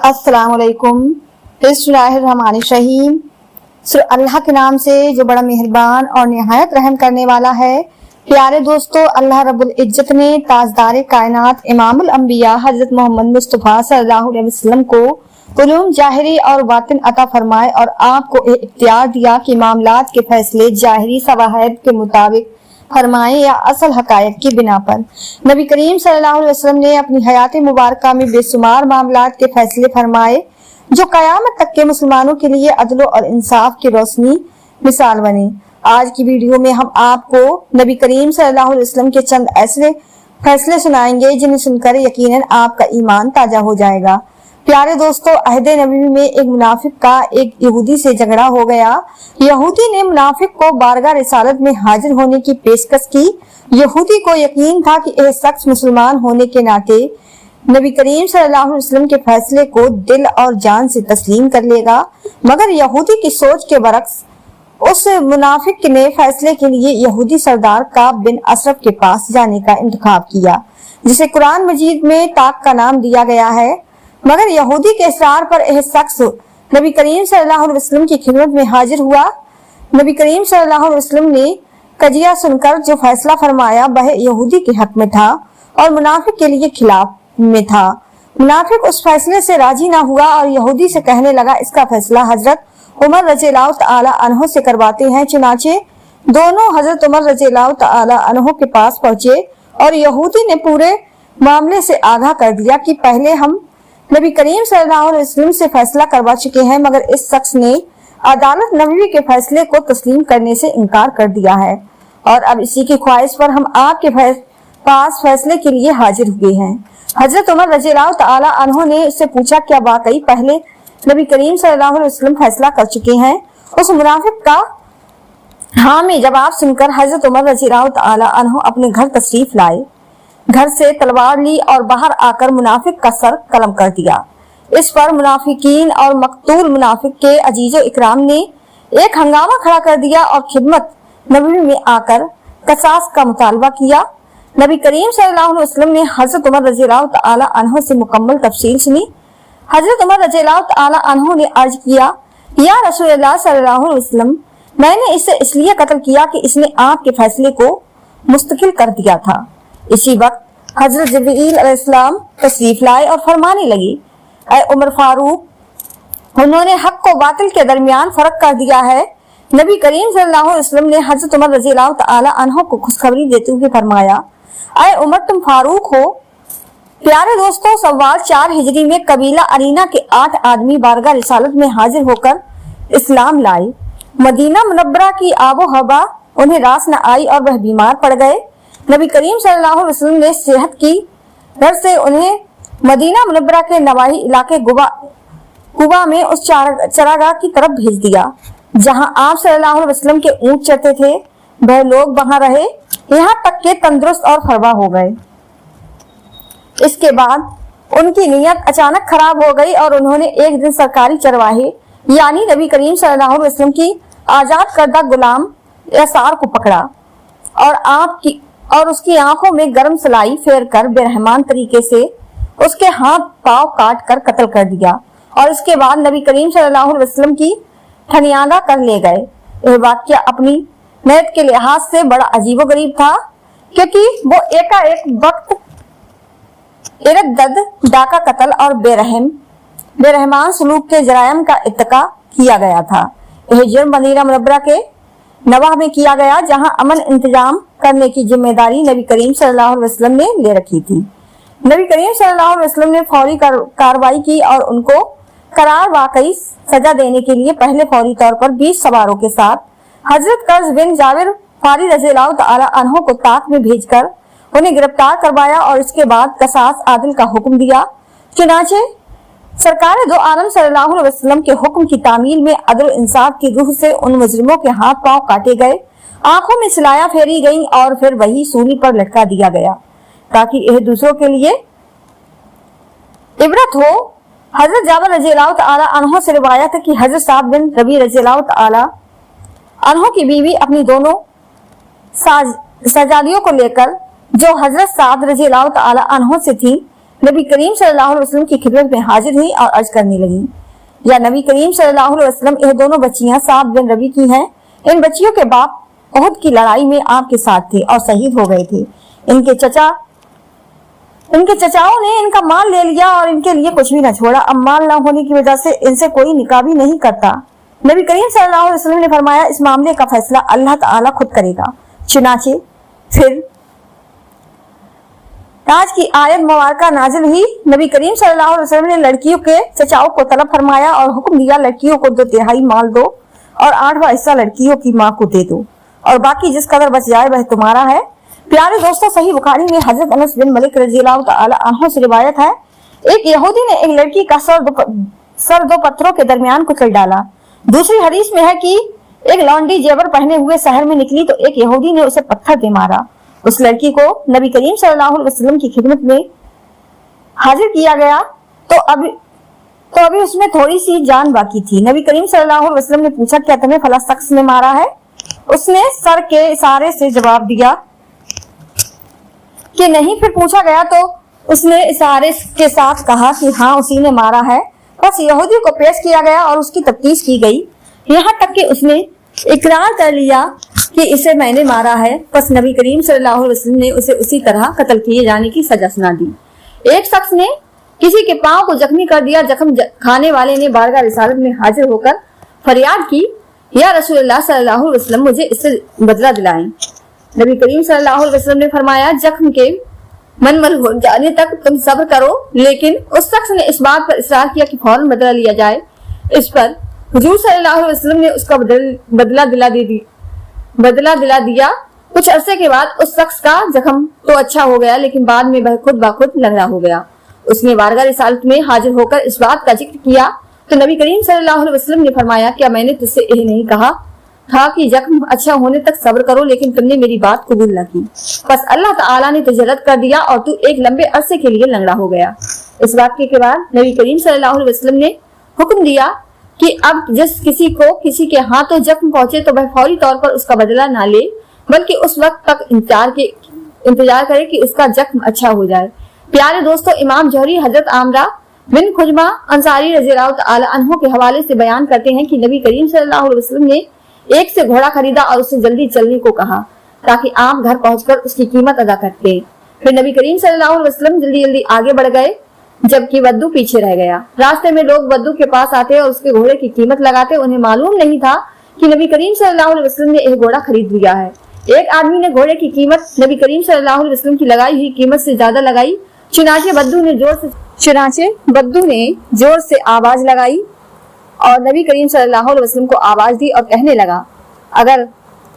अस्सलाम वालेकुम। बिस्मिल्लाहिर्रहमानिर्रहीम। अल्लाह के नाम से जो बड़ा मेहरबान और निहायत रहम करने वाला है। प्यारे दोस्तों, अल्लाह रब्बुल इज्जत ने ताजदार कायनात इमामुल अंबिया हजरत मोहम्मद मुस्तफ़ा सल्लल्लाहु अलैहि वसल्लम को उलूम जाहिरी और बातिन अता फरमाए और आपको इख्तियार दिया कि मामलात के फैसले जाहिरी शवाहिद के मुताबिक फरमाए या असल हकायक की बिना पर। नबी करीम सल्लल्लाहु अलैहि वसल्लम ने अपनी हयात मुबारक में बेशुमार मामलात के फैसले फरमाए जो कयामत तक के मुसलमानों के लिए अदल और इंसाफ की रोशनी मिसाल बने। आज की वीडियो में हम आपको नबी करीम सल्लल्लाहु अलैहि वसल्लम के चंद ऐसे फैसले सुनाएंगे जिन्हें सुनकर यकीनन आपका ईमान ताजा हो जाएगा। प्यारे दोस्तों, अहद नबी में एक मुनाफिक का एक यहूदी से झगड़ा हो गया। यहूदी ने मुनाफिक को बारगाह रिसालत में हाजिर होने की पेशकश की। यहूदी को यकीन था कि यह शख्स मुसलमान होने के नाते नबी करीम सल्लल्लाहु अलैहि वसल्लम के फैसले को दिल और जान से तस्लीम कर लेगा, मगर यहूदी की सोच के बरक्स उस मुनाफिक ने फैसले के लिए यहूदी सरदार काब बिन अशरफ के पास जाने का इंतखाब किया, जिसे कुरान मजीद में ताक का नाम दिया गया है। मगर यहूदी के इसरार पर यह शख्स नबी करीम सल्लल्लाहु अलैहि वसल्लम की खिदमत में हाजिर हुआ। नबी करीम सल्लल्लाहु अलैहि वसल्लम ने कजिया सुनकर जो फैसला फरमाया वह यहूदी के हक में था और मुनाफिक के लिए खिलाफ में था। मुनाफिक उस फैसले से राजी ना हुआ और यहूदी से कहने लगा, इसका फैसला हजरत उमर रज़ियल्लाहु तआला अन्हु से करवाते हैं। चुनाचे दोनों हजरत उमर रज़ियल्लाहु तआला अन्हु के पास पहुंचे और यहूदी ने पूरे मामले से आगाह कर दिया कि पहले हम नबी करीम सल्लल्लाहु अलैहि वसल्लम से फैसला करवा चुके हैं, मगर इस शख्स ने अदालत नबवी के फैसले को तस्लीम करने से इनकार कर दिया है और अब इसी की ख्वाहिश पर हम आपके पास फैसले के लिए हाजिर हुए हैं। हजरत उमर रज़ियल्लाहु तआला अन्हु ने उससे पूछा, क्या वाकई पहले नबी करीम सल्लल्लाहु अलैहि वसल्लम फैसला कर चुके हैं? उस मुनाफिक का हाँ में जवाब सुनकर हजरत उमर रज़ियल्लाहु तआला अन्हु अपने घर तशरीफ लाए। घर से तलवार ली और बाहर आकर मुनाफिक का सर कलम कर दिया। इस पर मुनाफिकीन और मकतूल मुनाफिक के अजीजो इकराम ने एक हंगामा खड़ा कर दिया और खिदमत नबी में आकर कसास का मुतालबा किया। नबी करीम सल्लल्लाहु अलैहि वसल्लम ने हजरत उमर रज़ियल्लाहु तआला अन्हु से मुकम्मल तफसील सुनी। हजरत उमर रज़ियल्लाहु तआला अन्हु ने अर्ज किया, या रसूलुल्लाह सल्लल्लाहु अलैहि वसल्लम, मैंने इसे इसलिए कत्ल किया कि इसने आपके फैसले को मुस्तकिल कर दिया था। इसी वक्त हजरत जिब्रील अलैहिस्सलाम तशरीफ लाए और फरमाने लगी, ऐ उमर फारूक, उन्होंने हक को बातिल के दरमियान फर्क कर दिया है। नबी करीम सल्लल्लाहु अलैहि वसल्लम ने हजरत उमर रज़ियल्लाहु तआला अन्हु को खुशखबरी देते हुए फरमाया, ऐ उमर, तुम फारूक हो। प्यारे दोस्तों, सवाल 4 हिजरी में कबीला अरीना के 8 आदमी बारगाह रिसालत में हाजिर होकर इस्लाम लाए। मदीना मुनव्वरा की आबो हवा उन्हें रास न आई और वह बीमार पड़ गए। नबी करीम सल्लल्लाहु अलैहि वसल्लम ने सेहत की डर से उन्हें मदीना मुनव्वरा के नवाही इलाके कुबा में उस चरागाह की तरफ भेज दिया जहां आप सल्लल्लाहु अलैहि वसल्लम के ऊंट चरते थे। वह लोग वहां रहे यहाँ तक के तंदुरुस्त और फरवा हो गए। इसके बाद उनकी नीयत अचानक खराब हो गई और उन्होंने एक दिन सरकारी चरवाहे यानी नबी करीम सल्लल्लाहु अलैहि वसल्लम की आजाद करदा गुलाम यासार को पकड़ा और उसकी आंखों में गर्म सलाई फेर कर बेरहमान तरीके से उसके हाथ पांव काट कर कत्ल कर दिया और इसके बाद नबी करीम सल्लल्लाहु अलैहि वसल्लम की ठनियादा कर ले गए। यह वाकया अपनी नीयत के लिहाज से बड़ा अजीबोगरीब था, क्योंकि वो एकाएक वक्त इरदद डाका कत्ल और बेरहमान सलूक के जरायम का इत्तका किया गया था। यह जुर्म मदीना मुनव्वरा के नवाह में किया गया, जहां अमन इंतजाम करने की जिम्मेदारी नबी करीम सल्लल्लाहु अलैहि वसल्लम ने ले रखी थी। नबी करीम सल्लल्लाहु अलैहि वसल्लम ने फौरी कार्रवाई की और उनको करार वाकई सजा देने के लिए पहले फौरी तौर पर 20 सवारों के साथ हजरत कर्ज बिन जाबिर फारी रज़ियल्लाहु तआला अन्हु को ताक में भेजकर उन्हें गिरफ्तार करवाया और इसके बाद कसास आदिल का हुक्म दिया। चुनाचे सरकार दो आलम सल्लल्लाहु अलैहि वसल्लम के हुक्म की तामील में अदल इंसाफ की रूह से उन मुजरिमों के हाथ पांव काटे गए, आंखों में सिलाया फेरी गई और फिर वही सूली पर लटका दिया गया ताकि यह दूसरों के लिए इबरत हो। हजरत जाबिर रज़ियल्लाहु तआला अन्हु से रिवायत है कि हजरत साद बिन रबी रज़ियल्लाहु तआला अन्हु की बीवी अपनी दोनों शहजादियों को लेकर जो हजरत साद रज़ियल्लाहु तआला अन्हु से थी नबी करीम सल्लल्लाहु अलैहि वसल्लम की खिदमत में हाजिर हुई और अर्ज करने लगी, या नबी करीम सल्लल्लाहु अलैहि वसल्लम, यह दोनों बच्चियां साद बिन रबी की हैं। इन बच्चियों के बाप उहद की लड़ाई में आपके साथ थे और शहीद हो गए थे। इनके चचाओं ने इनका माल ले लिया और इनके लिए कुछ भी न छोड़ा। अब माल न होने की वजह से इनसे कोई निकाह भी नहीं करता। नबी करीम सल्लल्लाहु अलैहि वसल्लम ने फरमाया, इस मामले का फैसला अल्लाह ताला खुद करेगा। चुनाचे फिर आज की आयत मुबारका नाजिल हुई। नबी करीम सल्लल्लाहु अलैहि वसल्लम ने लड़कियों के चचाओं को तलब फरमाया और हुक्म दिया, लड़कियों को 2/3 माल दो और 8वां हिस्सा लड़कियों की माँ को दे दो और बाकी जिस कदर बच जाए वह तुम्हारा है। प्यारे दोस्तों, सही बुखारी में हजरत अनस बिन मलिक रज़ियल्लाहु तआला अन्हु से रिवायत है, एक यहूदी ने एक लड़की का सर दो पत्थरों के दरमियान कुचल डाला। दूसरी हदीस में है कि एक लौंडी जेवर पहने हुए शहर में निकली तो एक यहूदी ने उसे पत्थर दे मारा। उस लड़की को नबी करीम सल्लल्लाहु अलैहि वसल्लम की खिदमत में हाजिर किया गया तो अभी उसमें थोड़ी सी जान बाकी थी। नबी करीम सल्लल्लाहु अलैहि वसल्लम ने पूछा, क्या तुम्हें फला शख्स ने मारा है? उसने सर के इशारे से जवाब दिया कि नहीं। फिर पूछा गया तो उसने इशारे के साथ कहा कि हाँ, उसी ने मारा है। बस यहूदी को पेश किया गया और उसकी तफ्तीश की गई, यहाँ तक कि उसने इकरार कर लिया कि इसे मैंने मारा है। बस नबी करीम सल्लल्लाहु अलैहि वसल्लम ने उसे उसी तरह कत्ल किए जाने की सजा सुना दी। एक शख्स ने किसी के पांव को जख्मी कर दिया। जख्म खाने वाले ने बारगाह रिसालत में हाजिर होकर फरियाद की, या रसूलुल्लाह सल्लल्लाहु अलैहि वसल्लम, मुझे इससे बदला दिलाएं। नबी करीम सल्लल्लाहु अलैहि वसल्लम ने फरमाया, जख्म के मनमल हो जाने तक तुम सब्र करो। लेकिन उस शख्स ने इस बात पर इसरार किया कि फौरन बदला लिया जाए। इस पर हुजूर सल्लल्लाहु अलैहि वसल्लम ने उसका बदला दिला दिया। कुछ अरसे के बाद उस शख्स का जख्म तो अच्छा हो गया, लेकिन बाद में वह खुद ब खुद लंगड़ा हो गया। उसने बारगाह रिसालत में हाजिर होकर इस बात का जिक्र किया तो नबी करीम सल्लल्लाहु अलैहि वसल्लम ने फरमाया, क्या मैंने तुझसे यह नहीं कहा था कि जख्म अच्छा होने तक सब्र करो, लेकिन तुमने मेरी बात कबूल न की। बस अल्लाह ताला ने तुझे रद्द कर दिया और तू एक लंबे अरसे के लिए लंगड़ा हो गया। इस वाक़ये के बाद नबी करीम सल्लल्लाहु अलैहि वसल्लम ने हुक्म दिया कि अब जिस किसी को किसी के हाथों जख्म पहुंचे तो वह फौरी तौर पर उसका बदला ना ले, बल्कि उस वक्त तक इंतजार करे कि उसका जख्म अच्छा हो जाए। प्यारे दोस्तों, इमाम जोहरी हजरत आमरा बिन खुजमा अंसारी रज़ियल्लाहु तआला अन्हु के हवाले से बयान करते हैं कि नबी करीम सल्लल्लाहु अलैहि वसल्लम ने एक से घोड़ा खरीदा और उससे जल्दी चलने को कहा ताकि आप घर पहुंचकर उसकी कीमत अदा करते। फिर नबी करीम सल्लल्लाहु अलैहि वसल्लम जल्दी जल्दी आगे बढ़ गए, जबकि वद्दू पीछे रह गया। रास्ते में लोग वद्दू के पास आते और उसके घोड़े की कीमत लगाते। उन्हें मालूम नहीं था कि नबी करीम सल्लल्लाहु अलैहि वसल्लम ने एक घोड़ा खरीद लिया है। एक आदमी ने घोड़े की कीमत नबी करीम सल्लल्लाहु अलैहि वसल्लम की लगाई हुई कीमत से ज्यादा लगाई। चुनाचे बद्दू ने जोर से आवाज लगाई और नबी करीम सल्लल्लाहु अलैहि वसल्लम को आवाज दी और कहने लगा, अगर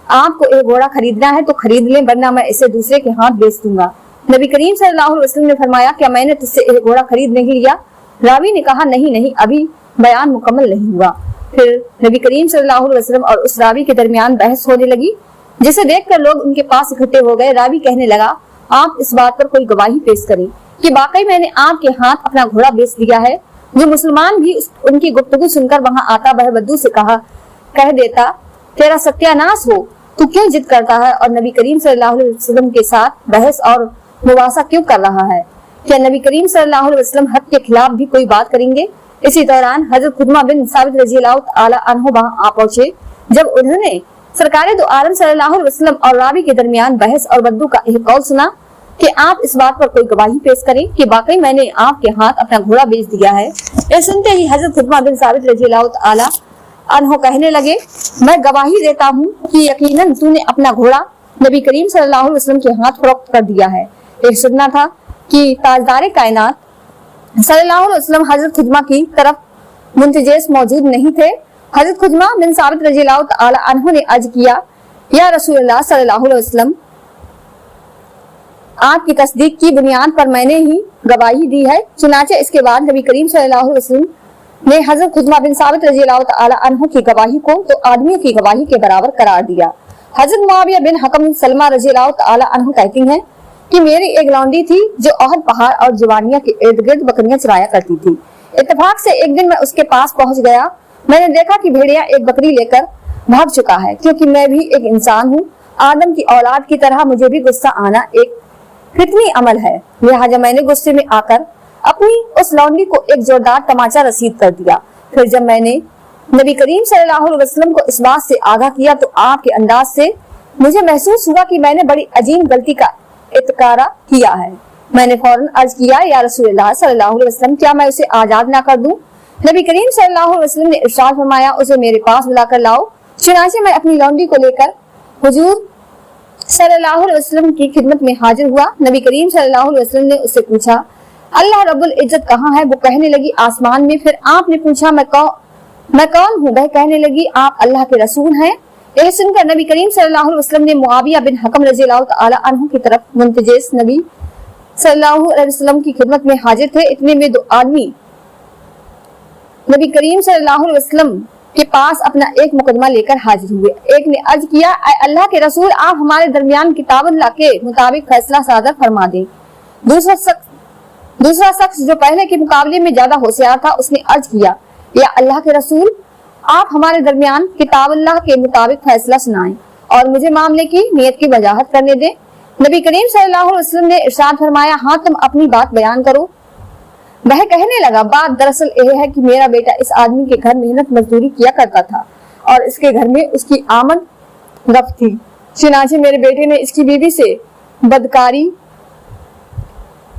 आपको एक घोड़ा खरीदना है तो खरीद लें, वरना मैं इसे दूसरे के हाथ बेच दूंगा। नबी करीम सल्लल्लाहु अलैहि वसल्लम ने फरमाया, क्या मैंने तुझसे एक घोड़ा खरीद नहीं लिया? रावी ने कहा, नहीं, अभी बयान मुकम्मल नहीं हुआ। फिर नबी करीम सल्लल्लाहु अलैहि वसल्लम और उस रावी के दरमियान बहस होने लगी, जिसे देखकर लोग उनके पास इकट्ठे हो गए। रावी कहने लगा, आप इस बात पर कोई गवाही पेश करें कि वाकई मैंने आपके हाथ अपना घोड़ा बेच दिया है। जो मुसलमान भी उनकी गुफ्तगू सुनकर वहां आता वह बद्दू से कह देता, तेरा सत्यानाश हो, तू क्यों जिद करता है और नबी करीम सल्लल्लाहु अलैहि वसल्लम के साथ बहस और मुबासा क्यों कर रहा है? क्या नबी करीम सल्लल्लाहु अलैहि वसल्लम हद के खिलाफ भी कोई बात करेंगे? इसी दौरान हजरत खुदमा बिन साबित रज़ियल्लाहु तआला अन्हु वहां आ पहुंचे। जब उन्होंने सरकारे दो आलम सल्लल्लाहु अलैहि वसल्लम और रावी के दरमियान बहस और बद्दू का एक कौल सुना कि आप इस बात पर कोई गवाही पेश करें कि वाकई मैंने आपके हाथ अपना घोड़ा बेच दिया है। यह सुनते ही हजरत खुदमा बिन साबित रज़ियल्लाहु तआला अन्हु कहने लगे, मैं गवाही देता हूँ कि यकीनन तूने अपना घोड़ा नबी करीम सल्लल्लाहु अलैहि वसल्लम के हाथ फरोख्त कर दिया है। एक सुनना था कि ताजदारे कायनात सल्लल्लाहु अलैहि वसल्लम हजरत खुदमा की तरफ मुंतजिस मौजूद नहीं थे। हजरत खुदमा बिन साबित रज़ियल्लाहु तआला अन्हु ने अर्ज किया, या रसूलुल्लाह सल्लल्लाहु अलैहि वसल्लम, आपकी तस्दीक की बुनियाद पर मैंने ही गवाही दी है। चुनाचे इसके बाद नबी करीम सल्लल्लाहु अलैहि वसल्लम ने हजरत खुदमा बिन साबित रज़ियल्लाहु तआला अन्हु की गवाही को तो आदमियों की गवाही के बराबर करार दिया। हजरत मुआविया बिन हकम सलमा रज़ियल्लाहु तआला अन्हु कहती हैं कि मेरी एक लौंडी थी जो ओहद पहाड़ और जवानिया के इर्द गिर्द बकरियां चराया करती थी। इत्तेफाक से एक दिन मैं उसके पास पहुंच गया। मैंने देखा कि भेड़िया एक बकरी लेकर भाग चुका है। क्योंकि मैं भी एक इंसान हूँ, आदम की औलाद की तरह मुझे भी गुस्सा आना एक फितनी अमल है। लिहाजा मैंने गुस्से में आकर अपनी उस लौंडी को एक जोरदार तमाचा रसीद कर दिया। फिर जब मैंने नबी करीम सल्लल्लाहु अलैहि वसल्लम को इस बात से आगाह किया तो आपके अंदाज से मुझे महसूस हुआ कि मैंने बड़ी अजीम गलती का इत्कारा किया है। मैंने फौरन अर्ज किया, या रसूलुल्लाह सल्लल्लाहु अलैहि वसल्लम, क्या मैं उसे आजाद ना कर दूं? नबी करीम सल्लल्लाहु अलैहि वसल्लम ने इरशाद फरमाया, उसे मेरे पास बुलाकर लाओ। चुनांचे मैं अपनी लौंडी को लेकर हुजूर सल्लल्लाहु अलैहि वसल्लम की खिदमत में हाजिर हुआ। नबी करीम सल्लल्लाहु अलैहि वसल्लम ने उससे पूछा, अल्लाह रब्बुल इज्जत कहाँ है? वो कहने लगी, आसमान में। फिर आपने पूछा, मैं कौन हूँ? वह कहने लगी, आप अल्लाह के रसूल हैं। यह सुनकर नबी करीम सल्लल्लाहु अलैहि वसल्लम ने मुआविया बिन हकम रज़ियल्लाहु तआला अन्हु की तरफ मुंतजिस नबी सल्लल्लाहु अलैहि वसल्लम की खिदमत में हाजिर थे। इतने में दो आदमी नबी करीम सल्लल्लाहु अलैहि वसल्लम के पास अपना एक मुकदमा लेकर हाजिर हुए। एक ने अर्ज किया, अल्लाह के रसूल, आप हमारे दरमियान किताबुल्लाह के मुताबिक फैसला सादर फरमा दें। दूसरा शख्स जो पहले के मुकाबले में ज्यादा होशियार था, उसने अर्ज किया, या अल्लाह के रसूल, आप हमारे दरमियान किताबुल्लाह के मुताबिक फैसला सुनाएं और मुझे मामले की नियत की वजाहत करने दें। नबी करीम सल्लल्लाहु अलैहि वसल्लम ने इरशाद फरमाया, हाँ, तुम अपनी बात बयान करो। वह कहने लगा, बात दरअसल यह है कि मेरा बेटा इस आदमी के घर मेहनत मजदूरी किया करता था और इसके घर में उसकी आमद रफ्त थी। चुनांचे मेरे बेटे ने इसकी बीवी से बदकारी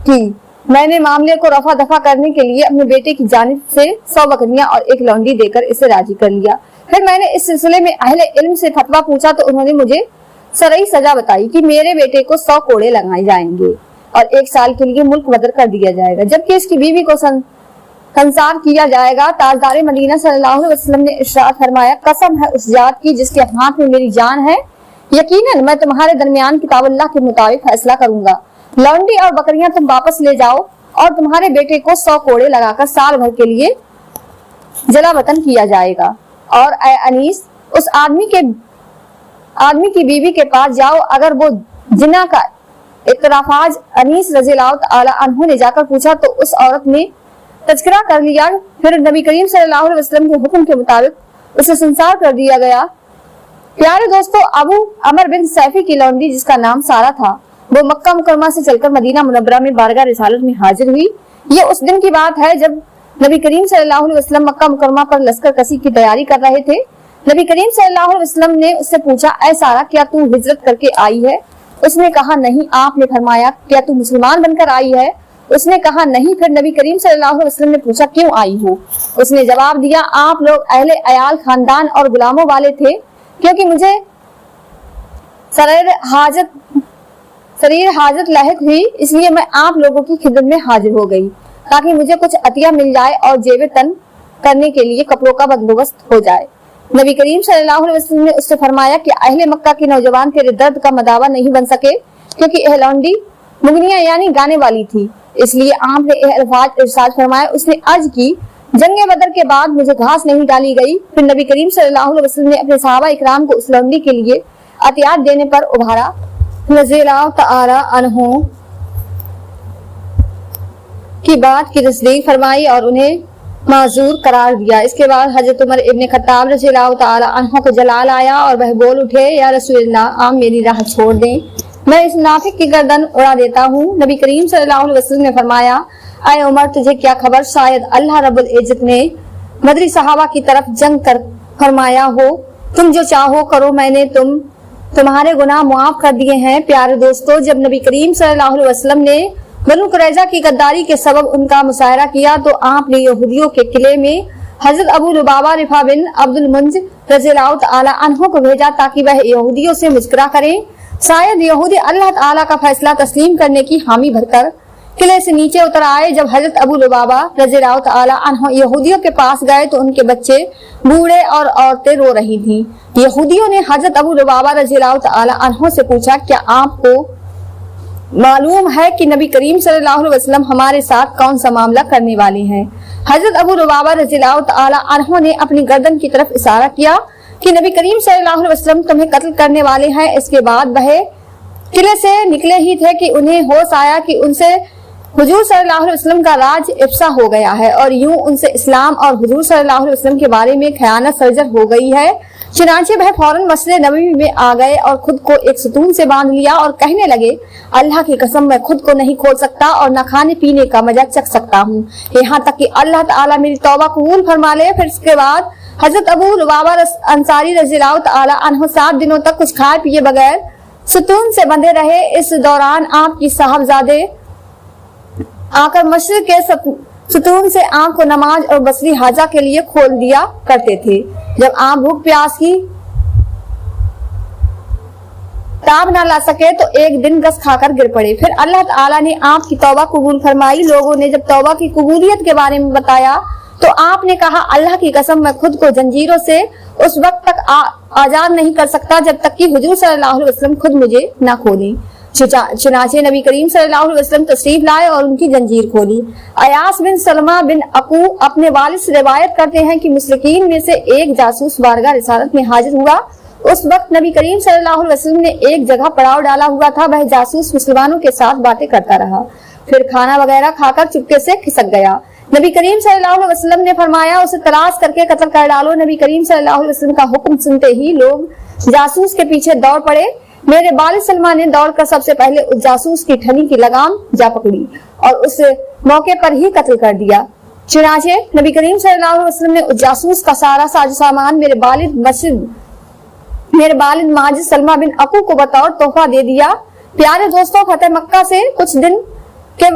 की। मैंने मामले को रफा दफा करने के लिए अपने बेटे की जानिब से 100 बकरियां और एक लौंडी देकर इसे राजी कर लिया। फिर मैंने इस सिलसिले में अहले इल्म से फतवा पूछा तो उन्होंने मुझे सरई सजा बताई कि मेरे बेटे को 100 कोड़े लगाए जाएंगे और 1 साल के लिए मुल्क बदर कर दिया जाएगा, जबकि इसकी बीवी को संसार किया जाएगा। ताजदार मदीना सल्लल्लाहु अलैहि वसल्लम ने इरशाद फरमाया, कसम है उस जात की जिसके हाथ में मेरी जान है, यकीनन मैं तुम्हारे दरमियान किताबुल्लाह के मुताबिक फैसला करूंगा। लौंडी और बकरियां तुम वापस ले जाओ और तुम्हारे बेटे को 100 कोड़े लगाकर साल भर के लिए जला वतन किया जाएगा। और ऐ अनीस, उस आदमी की बीवी के पास जाओ। अगर वो जिना का इतराफाज अनीस रज़ियल्लाहु तआला अन्हु ने जाकर पूछा तो उस औरत ने तज़किरा कर लिया। फिर नबी करीम सल्लल्लाहु अलैहि वसल्लम के हुक्म के मुताबिक उसे संसार कर दिया गया। प्यारे दोस्तों, अबू अमर बिन सैफी की लौंडी जिसका नाम सारा था, वो मक्का मुकरमा से चलकर मदीना मुनव्वरा में बारगाह रिसालत में हाजिर हुई। ये उस दिन की बात है जब नबी करीम सल्लल्लाहु अलैहि वसल्लम मक्का मुकरमा पर लश्कर कसी की तैयारी कर रहे थे। नबी करीम सल्लल्लाहु अलैहि वसल्लम ने उससे पूछा, ऐ सारा, क्या तू हिजरत करके आई है? उसने कहा, नहीं। आपने फरमाया, क्या तू मुसलमान बनकर आई है? उसने कहा, नहीं। फिर नबी करीम सल्लल्लाहु अलैहि वसल्लम ने पूछा, क्यों आई हो? उसने जवाब दिया, आप लोग अहले अयाल, खानदान और गुलामों वाले थे, क्योंकि मुझे शरीर हाजत लाहिक हुई, इसलिए मैं आप लोगों की खिदमत में हाजिर हो गई ताकि मुझे कुछ अतिया मिल जाए और जेब तन करने के लिए कपड़ों का बंदोबस्त हो जाए। नबी करीम सल्लल्लाहु अलैहि वसल्लम ने उससे फरमाया कि अहले मक्का के नौजवान तेरे दर्द का मदावा नहीं बन सके, क्योंकि यह लौंडी मुगनिया यानी गाने वाली थी, इसलिए आपने यह अल्फाज इरशाद फरमाया। उसने अर्ज की, जंगे बदर के बाद मुझे घास नहीं डाली गई। फिर नबी करीम सल्लल्लाहु अलैहि वसल्लम ने अपने सहाबा इकराम को उस लौंडी के लिए अतियात देने पर उभारा रज़ियल्लाहु तआला अन्हु की बात की तस्दीक फरमाई और उन्हें माजूर करार दिया। इसके बाद हजरत उमर इब्न खत्ताब रज़ियल्लाहु तआला अन्हु को जलाल आया और वह बोल उठे, या रसूलल्लाह, आप मेरी राह छोड़ दें, मैं इस मुनाफिक की गर्दन उड़ा देता हूँ। नबी करीम सल्लल्लाहु अलैहि वसल्लम ने फरमाया, ऐ उमर, तुझे क्या खबर, शायद अल्लाह रब्बुल इज्जत ने बदरी सहाबा की तरफ जंग कर फरमाया हो, तुम जो चाहो करो, मैंने तुम्हारे गुनाह मुआफ कर दिए हैं। प्यारे दोस्तों, जब नबी करीम सल्लल्लाहु अलैहि वसल्लम ने बनु कुरैज़ा की गद्दारी के सबब उनका मुशायरा किया तो आपने यहूदियों के किले में हजरत अबू लुबाबा रिफा बिन अब्दुल मुंज रज़ियल्लाहु तआला अन्हु को भेजा ताकि वह यहूदियों से मुज़ाकरा करें। शायद यहूदी अल्लाह ताला का फैसला तस्लीम करने की हामी भरकर किले से नीचे उतर आए। जब हजरत अबू लुबाबा रज़ियल्लाहु तआला अन्हु यहूदियों के पास गए तो उनके बच्चे, बूढ़े और औरतें रो रही थीं। यहूदियों ने हजरत अबू लुबाबा रज़ियल्लाहु तआला अन्हु से पूछा, क्या आपको मालूम है कि नबी करीम सल्लल्लाहु अलैहि वसल्लम हमारे साथ कौन सा मामला करने वाले हैं? हजरत अबू लुबाबा रज़ियल्लाहु तआला अन्हु ने अपनी गर्दन की तरफ इशारा किया कि नबी करीम सल्लल्लाहु अलैहि वसल्लम तुम्हें कत्ल करने वाले हैं। इसके बाद वह किले से निकले ही थे कि उन्हें होश आया कि उनसे हुजूर सल्लल्लाहु अलैहि वसल्लम का राज इफ्शा हो गया है और यूं उनसे इस्लाम और हुजूर सल्लल्लाहु अलैहि वसल्लम के बारे में खयानत सर्जर हो गई है। चुनाचे वह फौरन मस्जिद नबवी में आ गए और खुद को एक सतून से बांध लिया और कहने लगे, अल्लाह की कसम मैं खुद को नहीं खोल सकता और न खाने पीने का मजा चख सकता हूँ, यहाँ तक कि अल्लाह ताला मेरी तौबा कबूल फरमा ले। फिर इसके बाद हजरत अबू लुबाबा अंसारी रज़ियल्लाहु ताला अन्हु 7 दिनों तक कुछ खाए पिए बगैर सतून से बंधे रहे। इस दौरान आपकी साहबजादे आकर मस्जिद के सतून से आंख को नमाज और बसरी हाजा के लिए खोल दिया करते थे। जब आप भूख प्यास की ताब न ला सके तो एक दिन रस खाकर गिर पड़े। फिर अल्लाह ताला ने आपकी तौबा कबूल फरमाई। लोगों ने जब तौबा की कबूलियत के बारे में बताया तो आपने कहा, अल्लाह की कसम मैं खुद को जंजीरों से उस वक्त तक आजाद नहीं कर सकता जब तक कि हुजूर सल्लल्लाहु अलैहि वसल्लम खुद मुझे न खोले। चुनाचे नबी करीम सल्लल्लाहु अलैहि वसल्लम तशरीफ लाए और उनकी जंजीर खोली। अयास बिन सलमा बिन अकू अपने वालिद से रिवायत करते हैं कि मुश्रिकीन में से एक जासूस बारगाह रिसालत में हाजिर हुआ। उस वक्त नबी करीम सल्लल्लाहु अलैहि वसल्लम ने एक जगह पड़ाव डाला हुआ था। वह जासूस मुसलमानों के साथ बातें करता रहा, फिर खाना वगैरह खाकर चुपके से खिसक गया। नबी करीम सल्लल्लाहु अलैहि वसल्लम ने फरमाया, उसे तलाश करके कत्ल कर डालो। नबी करीम सल्लल्लाहु अलैहि वसल्लम का हुक्म सुनते ही लोग जासूस के पीछे दौड़ पड़े। मेरे वालिद सलमा ने दौड़कर सबसे पहले उस जासूस की ठनी की लगाम जा पकड़ी और उसे मौके पर ही कत्ल कर दिया। चुनाचे नबी करीम सल्लल्लाहु अलैहि वसल्लम ने उस जासूस का सारा साजो सामान मेरे वालिद माजिद सलमा बिन अकू को बतौर तोहफा दे दिया। प्यारे दोस्तों, फतेह मक्का से कुछ दिन के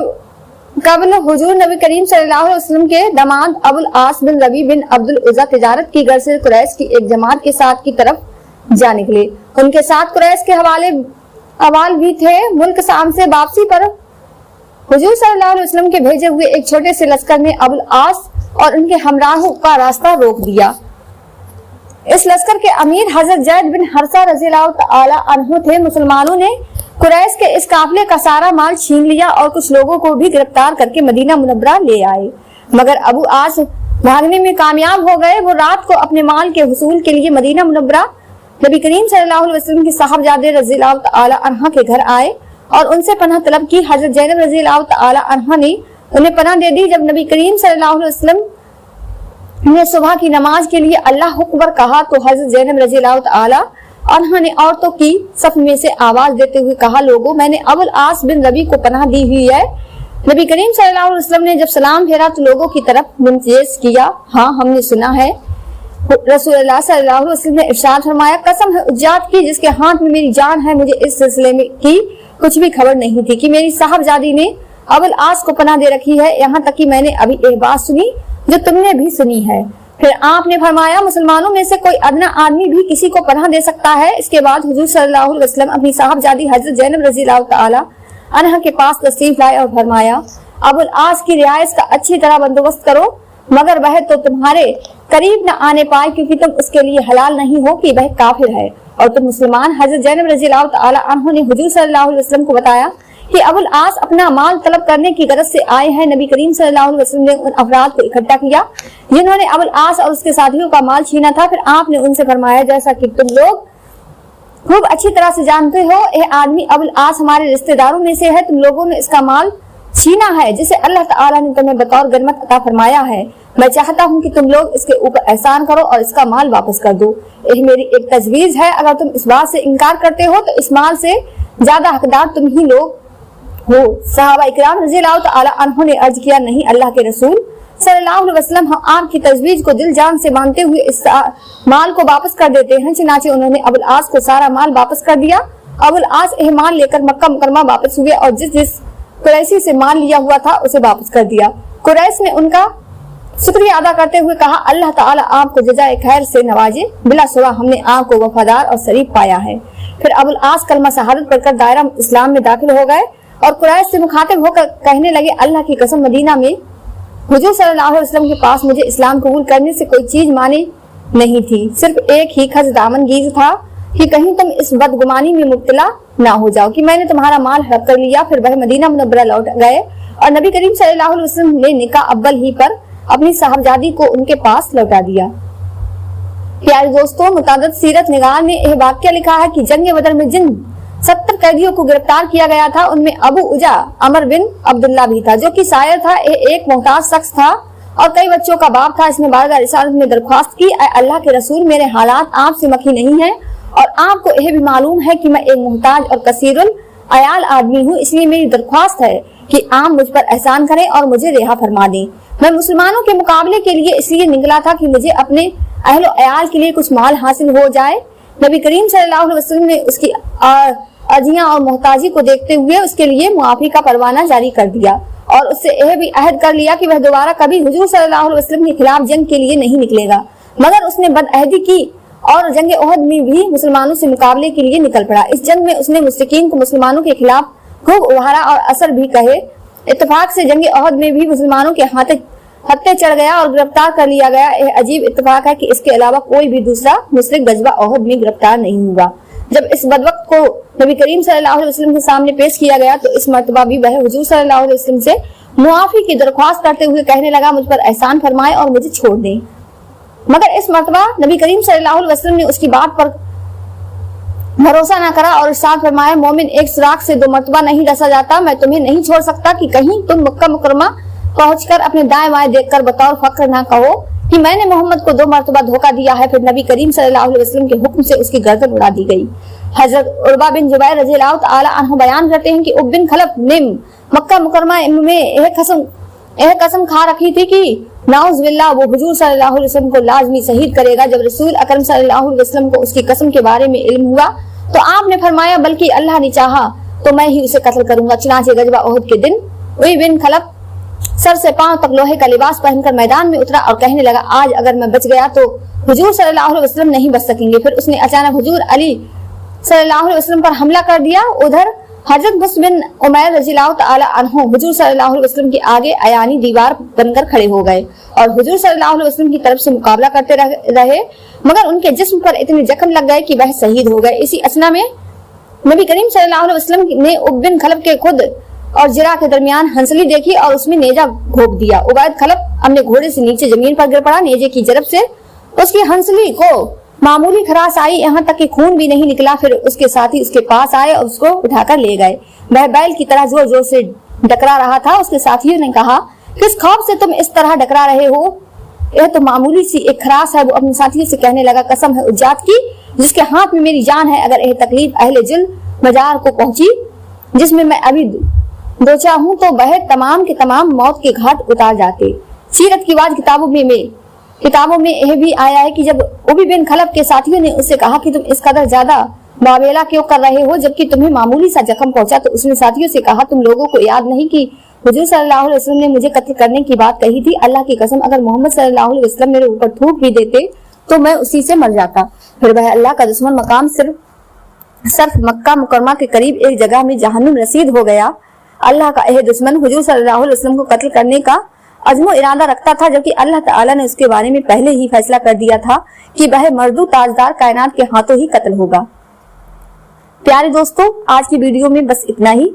कबल हुजूर नबी करीम सल्लल्लाहु अलैहि वसल्लम के दामाद अबुल आस बिन रबी बिन अब्दुल उज़्ज़ा तिजारत की गर्ज से कुरैश की एक जमात के साथ की तरफ जा निकले। उनके साथ कुरैश के अवाल भी थे। मुल्क शाम से वापसी पर हुजूर सल्लल्लाहु अलैहि वसल्लम के भेजे हुए एक छोटे से लश्कर ने अबुल आस और उनके हमराहों का रास्ता रोक दिया। इस लश्कर के अमीर हजरत जैद बिन हरसा रज़ियल्लाहु ताला अन्हु थे। मुसलमानों ने कुरैश के इस काफिले का सारा माल छीन लिया और कुछ लोगों को भी गिरफ्तार करके मदीना मुनव्वरा ले आए, मगर अबू आस भागने में कामयाब हो गए। वो रात को अपने माल के हुसूल के लिए मदीना मुनव्वरा नबी करीम सल्लल्लाहु अलैहि वसल्लम की साहबजादे रज़ियल्लाहु ताला अन्हा के घर आए और उनसे पनाह तलब की। हजरत ज़ैनब रज़ियल्लाहु ताला अन्हा ने उन्हें पनाह दे दी। जब नबी करीम सल्लल्लाहु अलैहि वसल्लम ने सुबह की नमाज के लिए अल्लाह अकबर कहा तो हजरत ज़ैनब रज़ियल्लाहु ताला अन्हा ने औरतों की सफ में से आवाज देते हुए कहा, लोगों मैंने अबुल आस बिन रबी को पनाह दी हुई है। नबी करीम सल्लल्लाहु अलैहि वसल्लम ने जब सलाम फेरा तो लोगों की तरफ मुंतज़िर किया, हाँ हमने सुना है। रसूलुल्लाह सल्लल्लाहु अलैहि वसल्लम ने इरशाद फरमाया, कसम है उज्जात की जिसके हाथ में मेरी जान है, मुझे इस सिलसिले में की कुछ भी खबर नहीं थी कि मेरी साहबजादी ने अबुल आस को पनाह दे रखी है, यहाँ तक कि मैंने अभी एक बात सुनी जो तुमने भी सुनी है। फिर आपने फरमाया, मुसलमानों में से कोई अदना आदमी भी किसी को पनाह दे सकता है। इसके बाद हुजूर सल्लल्लाहु अलैहि वसल्लम अपनी साहबजादी हजरत ज़ैनब रज़ियल्लाहु ताला अन्हा के पास तशरीफ लाए और फरमाया, अबुल आस की रियायत का अच्छी तरह बंदोबस्त करो, मगर वह तो तुम्हारे करीब न आने पाए क्योंकि तुम उसके लिए हलाल नहीं हो कि वह काफिर है और तुम मुसलमान। हजरत ज़ैनब रज़ियल्लाहु ताला अन्हा ने हुजूर सल्लल्लाहु अलैहि वसल्लम को बताया कि अबुल आस अपना माल तलब करने की गरज से आए हैं। नबी करीम सल्लल्लाहु अलैहि वसल्लम ने उन अफराद को इकट्ठा किया जिन्होंने अबुल आस और उसके साथियों का माल छीना था। फिर आपने उनसे फरमाया, जैसा कि तुम लोग खूब अच्छी तरह से जानते हो, यह आदमी अबुल आस हमारे रिश्तेदारों में से है। तुम लोगों ने इसका माल छीना है जिसे अल्लाह ताला ने तुम्हें बतौर गनीमत अता फरमाया है। मैं चाहता हूँ कि तुम लोग इसके ऊपर एहसान करो और इसका माल वापस कर दो। यह मेरी एक तजवीज है। अगर तुम इस बात से इनकार करते हो तो इस माल से ज्यादा हकदार तुम ही लोग हो। सहाबा इकराम रज़ियल्लाहु ताला अन्हुम ने अर्ज किया, नहीं अल्लाह के रसूल सल्लल्लाहु अलैहि वसल्लम, हम आपकी तजवीज को दिल जान से मानते हुए इस माल को वापस कर देते हैं। चुनाचे उन्होंने अबुल आस को सारा माल वापस कर दिया। अबुल आस यह माल लेकर मक्का मुकरमा वापस हुए और जिस कुरैशी से माल लिया हुआ था उसे वापस कर दिया। कुरैश ने उनका शुक्रिया अदा करते हुए कहा, अल्लाह ताला आपको जज़ाए खैर से नवाजे, बिला शुबा हमने आपको वफादार और शरीफ पाया है। फिर अबुल आस कलमा शहादत पढ़कर दायरा इस्लाम में दाखिल हो गए और कुरैश से मुखातिब होकर कहने लगे, अल्लाह की कसम मदीना में हुजूर सल्लल्लाहु अलैहि वसल्लम के पास मुझे इस्लाम कबूल करने से कोई चीज मानी नहीं थी, सिर्फ एक ही खज दामनगीज था कि कहीं तुम इस बदगुमानी में मुब्तला ना हो जाओ कि मैंने तुम्हारा माल हड़प कर लिया। फिर वह मदीना मुनव्वरा लौट गए और नबी करीम सल्लल्लाहु अलैहि वसल्लम ने निकाह अव्वल ही पर अपनी साहबजादी को उनके पास लौटा दिया। प्यारे दोस्तों, मुतादिद सीरत निगार ने यह वाक्य लिखा है कि जंग बदर में जिन 70 कैदियों को गिरफ्तार किया गया था उनमें अबू उजा अमर बिन अब्दुल्ला भी था जो कि शायर था। एक मोहताज शख्स था और कई बच्चों का बाप था। इसने बारगाह रिसालत में दरख्वास्त की, अल्लाह के रसूल, मेरे हालात आपसे मखी नहीं है और आपको यह भी मालूम है कि मैं एक मुहताज और कसीरुल अयाल आदमी हूँ, इसलिए मेरी दरख्वास्त है कि आप मुझ पर एहसान करें और मुझे रिहा फरमा दें। मैं मुसलमानों के मुकाबले के लिए इसलिए निकला था कि मुझे अपने अहलो अयाल के लिए कुछ माल हासिल हो जाए। नबी करीम सल्लल्लाहु अलैहि वसल्लम ने उसकी अर्जियां और मोहताजी को देखते हुए उसके लिए मुआफी का परवाना जारी कर दिया और उससे यह भी अहद कर लिया कि वह दोबारा कभी हुजूर सल्लल्लाहु अलैहि वसल्लम के खिलाफ जंग के लिए नहीं निकलेगा। मगर उसने बदअहदी की और जंग ओहद में भी मुसलमानों से मुकाबले के लिए निकल पड़ा। इस जंग में उसने मुश्रिकीन को मुसलमानों के खिलाफ खूब उभारा और असर भी कहे। इत्तेफाक से जंग ओहद में भी मुसलमानों के हत्थे चढ़ गया और गिरफ्तार कर लिया गया। यह अजीब इत्तेफाक है कि इसके अलावा कोई भी दूसरा मुशरिक गज़वा ओहद में गिरफ्तार नहीं हुआ। जब इस बदवक्त को नबी करीम सल्लल्लाहु अलैहि वसल्लम के सामने पेश किया गया तो इस मर्तबा भी वह हुजूर सल्लल्लाहु अलैहि वसल्लम से मुआफी की दरख्वास्त करते हुए कहने लगा, मुझ पर एहसान फरमाए और मुझे छोड़ दें। मगर इस मर्तबा नबी करीम सल्लल्लाहु अलैहि वसल्लम ने उसकी बात पर भरोसा न करा और इरशाद फरमाया, मोमिन एक सुराख से दो मर्तबा नहीं डसा जाता। मैं तुम्हें नहीं छोड़ सकता कि कहीं तुम मक्का मुकरमा पहुंचकर अपने दाएं बाएं देखकर बतौर फख्र न कहो कि मैंने मोहम्मद को 2 मर्तबा धोखा दिया है। फिर नबी करीम सल्लल्लाहु अलैहि वसल्लम के हुक्म से उसकी गर्दन उड़ा दी गई। हजरत उर्वा बिन जुबैर रज़ियल्लाहु ताला अन्हु बयान करते हैं कि उब बिन खलफ ने मक्का मुकरमा में यह कसम खा रखी थी कि नाउज़ बिल्लाह वो हुजूर सल्लल्लाहु अलैहि वसल्लम को लाजमी शहीद करेगा। जब रसूल अकरम सल्लल्लाहु अलैहि वसल्लम को उसकी कसम के बारे में इल्म हुआ तो आपने फरमाया, बल्कि अल्लाह ने चाहा तो मैं ही उसे कत्ल करूंगा। चुनांचे गज़वा ओहद के दिन उब बिन खलफ सर से पांव तक लोहे का लिबास पहनकर मैदान में उतरा और कहने लगा, आज अगर मैं बच गया तो हुजूर सल्लल्लाहु अलैहि वसल्लम नहीं बच सकेंगे। फिर उसने अचानक हुजूर अली सल्लल्लाहु अलैहि वसल्लम पर हमला कर दिया। उधर हजरत मुस्लिम बिन उमैर रज़ियल्लाहु ताला अन्हु हुजूर सल्लल्लाहु अलैहि वसल्लम के आगे अयानी दीवार बनकर खड़े हो गए और हुजूर सल्लल्लाहु अलैहि वसल्लम की तरफ से मुकाबला करते रहे, मगर उनके जिस्म पर इतने जख्म लग गए कि वह शहीद हो गए। इसी असना में नबी करीम सल्लल्लाहु अलैहि वसल्लम ने उब बिन खलफ के खुद और जिरा के दरमियान हंसली देखी और उसमें नेजा घोंप दिया। उबैद खलफ अपने घोड़े से नीचे जमीन पर गिर पड़ा। नेजे की जरब से उसकी हंसली को मामूली खराश आई, यहाँ तक कि खून भी नहीं निकला। फिर उसके साथी उसके पास आए और उसको उठाकर ले गए। वह बैल की तरह जोर जोर से डकरा रहा था। उसके साथियों ने कहा, किस खौफ से तुम इस तरह डकरा रहे हो? यह तो मामूली सी एक खराश है। वो अपने साथियों से कहने लगा, कसम है उस जात की जिसके हाथ में मेरी जान है, अगर यह तकलीफ अहले जिल मजार को पहुंची जिसमें मैं अभी दोचा हूँ तो वह तमाम के तमाम मौत के घाट उतार जाते। सीरत की बात किताबों में यह भी आया है कि जब उबी बिन खलफ के साथियों ने उससे कहा कि तुम इस कदर ज्यादा बावेला क्यों कर रहे हो जबकि तुम्हें मामूली सा जख्म पहुंचा, तो उसने साथियों से कहा, तुम लोगों को याद नहीं कि हुजूर सल्लल्लाहु अलैहि वसल्लम ने मुझे कत्ल करने की बात कही थी? अल्लाह की कसम, अगर मोहम्मद सल्लल्लाहु अलैहि वसल्लम मेरे ऊपर थूक भी देते तो मैं उसी से मर जाता। फिर वह अल्लाह का दुश्मन मकाम सिर्फ मक्का मुकरमा के करीब एक जगह में जहन्नुम रसीद हो गया। अल्लाह का यह दुश्मन हुजूर सल्लल्लाहु अलैहि वसल्लम को कत्ल करने का अज़्मो इरादा रखता था, जबकि अल्लाह ताला ने उसके बारे में पहले ही फैसला कर दिया था कि वह मर्दू ताजदार कायनात के हाथों ही कत्ल होगा। प्यारे दोस्तों, आज की वीडियो में बस इतना ही।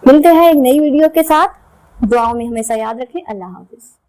मिलते हैं एक नई वीडियो के साथ। दुआओं में हमेशा याद रखें। अल्लाह हाफिज।